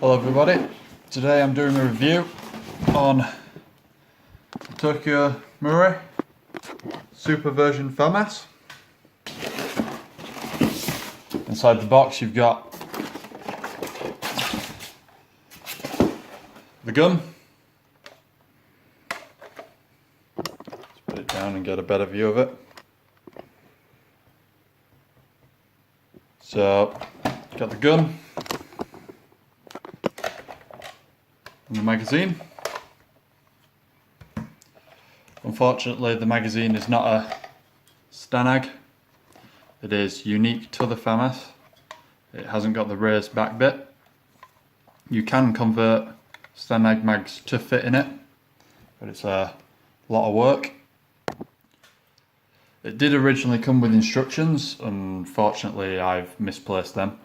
Hello everybody, today I'm doing a review on Tokyo Marui Super version Famas. Inside the box you've got the gun. Let's put it down and get a better view of it. So, got the gun and the magazine. Unfortunately, the magazine is not a Stanag. It is unique to the Famas. It hasn't got the raised back bit. You can convert Stanag mags to fit in it, but it's a lot of work. It did originally come with instructions. Unfortunately, I've misplaced them.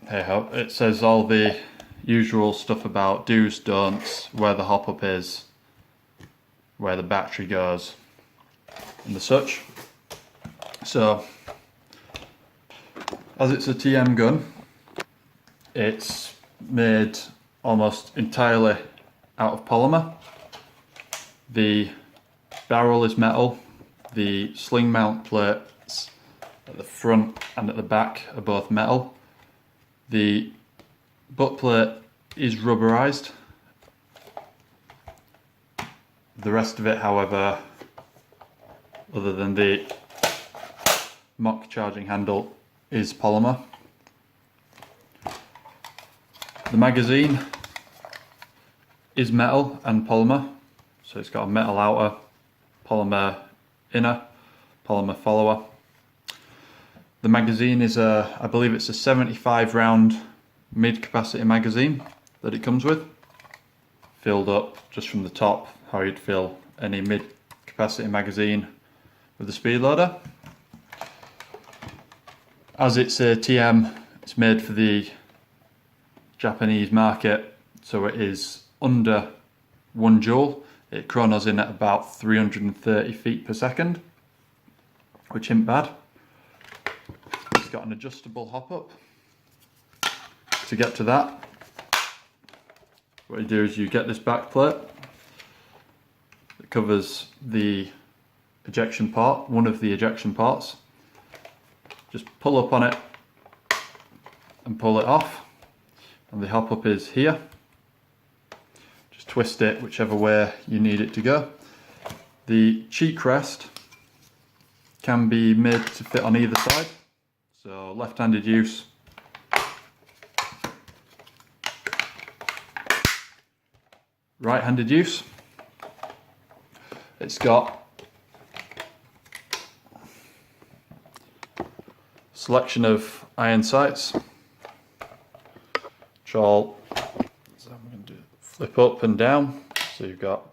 Hey ho, it says all the usual stuff about do's, don'ts, where the hop-up is, where the battery goes, and the such. So, as it's a TM gun, it's made almost entirely out of polymer. The barrel is metal. The sling mount plates at the front and at the back are both metal. The butt plate is rubberized. The rest of it, however, other than the mock charging handle, is polymer. The magazine is metal and polymer, so it's got a metal outer, polymer inner, polymer follower. The magazine is I believe it's a 75 round mid capacity magazine that it comes with, filled up just from the top, how you'd fill any mid capacity magazine with a speed loader. As it's a TM, it's made for the Japanese market, so it is under 1 joule. It chronos in at about 330 feet per second, which isn't bad. It's got an adjustable hop-up. To get to that, what you do is you get this back plate that covers the ejection port, one of the ejection ports. Just pull up on it and pull it off, and the hop-up is here. Just twist it whichever way you need it to go. The cheek rest can be made to fit on either side, so left-handed use, right-handed use. It's got a selection of iron sights, which all, so I'm going to do flip up and down. So you've got,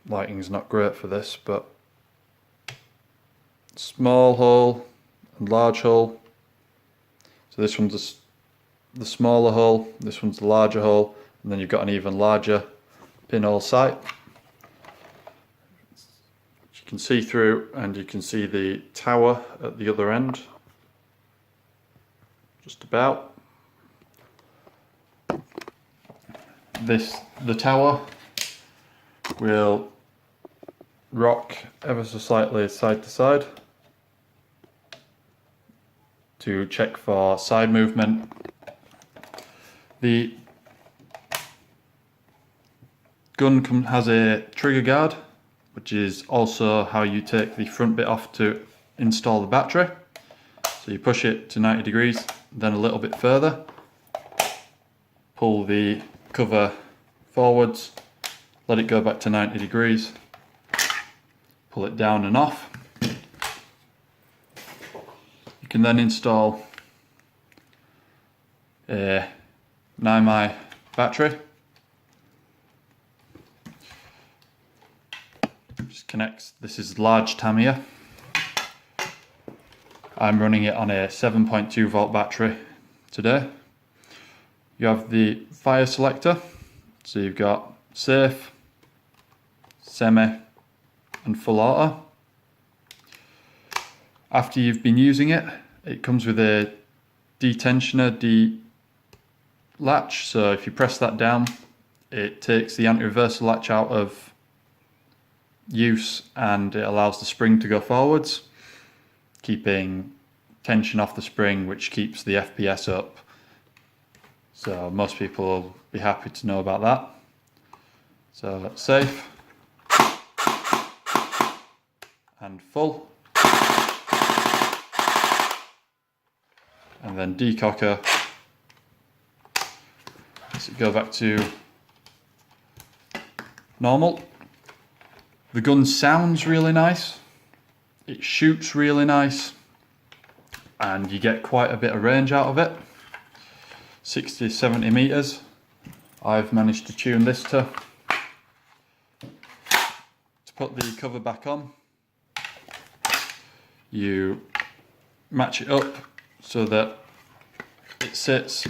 lighting's not great for this, but small hole and large hole. So this one's the smaller hole, this one's the larger hole, and then you've got an even larger pinhole sight, which you can see through, and you can see the tower at the other end, just about. The tower will rock ever so slightly side to side to check for side movement. The gun has a trigger guard, which is also how you take the front bit off to install the battery. So you push it to 90 degrees, then a little bit further, pull the cover forwards, let it go back to 90 degrees, pull it down and off. You can then install a 9mm battery. Just connects, this is large Tamiya. I'm running it on a 7.2 volt battery today. You have the fire selector, so you've got safe, semi and full auto. After you've been using it, it comes with a detensioner latch, so if you press that down, it takes the anti-reversal latch out of use and it allows the spring to go forwards, keeping tension off the spring, which keeps the FPS up. So most people will be happy to know about that. So that's safe and full, and then decocker. So go back to normal. The gun sounds really nice, it shoots really nice, and you get quite a bit of range out of it. 60-70 meters. I've managed to tune this to put the cover back on. You match it up so that it sits,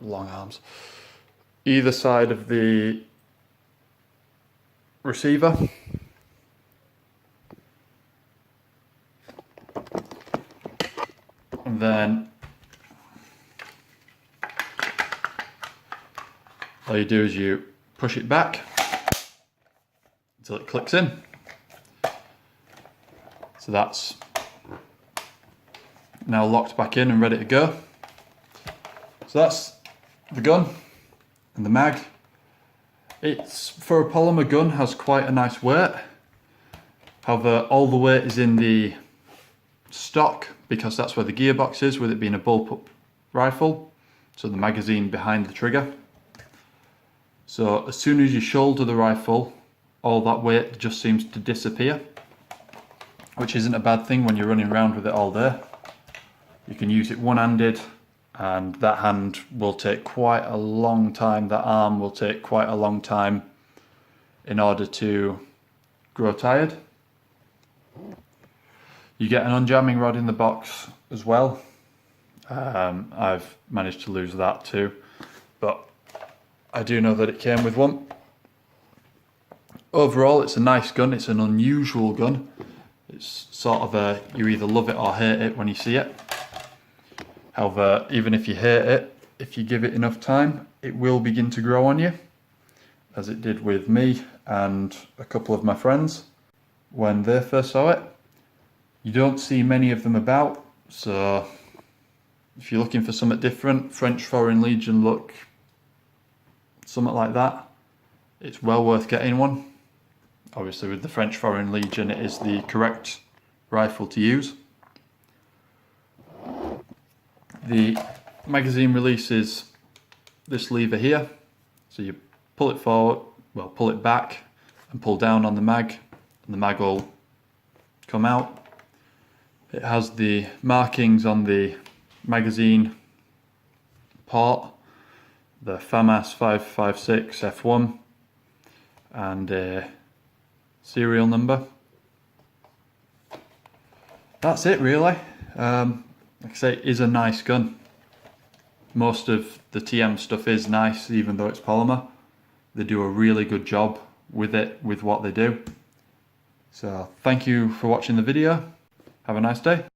long arms, either side of the receiver. And then all you do is you push it back until it clicks in. So that's now locked back in and ready to go. So that's the gun and the mag. It's, for a polymer gun, has quite a nice weight. However, all the weight is in the stock because that's where the gearbox is, with it being a bullpup rifle. So the magazine behind the trigger. So as soon as you shoulder the rifle, all that weight just seems to disappear, which isn't a bad thing when you're running around with it all day. You can use it one-handed, and that hand will take quite a long time, that arm will take quite a long time in order to grow tired. You get an unjamming rod in the box as well. I've managed to lose that too, but I do know that it came with one. Overall, it's a nice gun, it's an unusual gun. It's sort of a, you either love it or hate it when you see it. However, even if you hate it, if you give it enough time, it will begin to grow on you, as it did with me and a couple of my friends when they first saw it. You don't see many of them about, so if you're looking for something different, French Foreign Legion look, something like that, it's well worth getting one. Obviously with the French Foreign Legion, it is the correct rifle to use. The magazine releases this lever here, so you pull it forward, well, pull it back and pull down on the mag, and the mag will come out. It has the markings on the magazine port, the Famas 556 F1, and a serial number. That's it really. Like I say, it is a nice gun. Most of the TM stuff is nice, even though it's polymer. They do a really good job with it, with what they do. So thank you for watching the video. Have a nice day.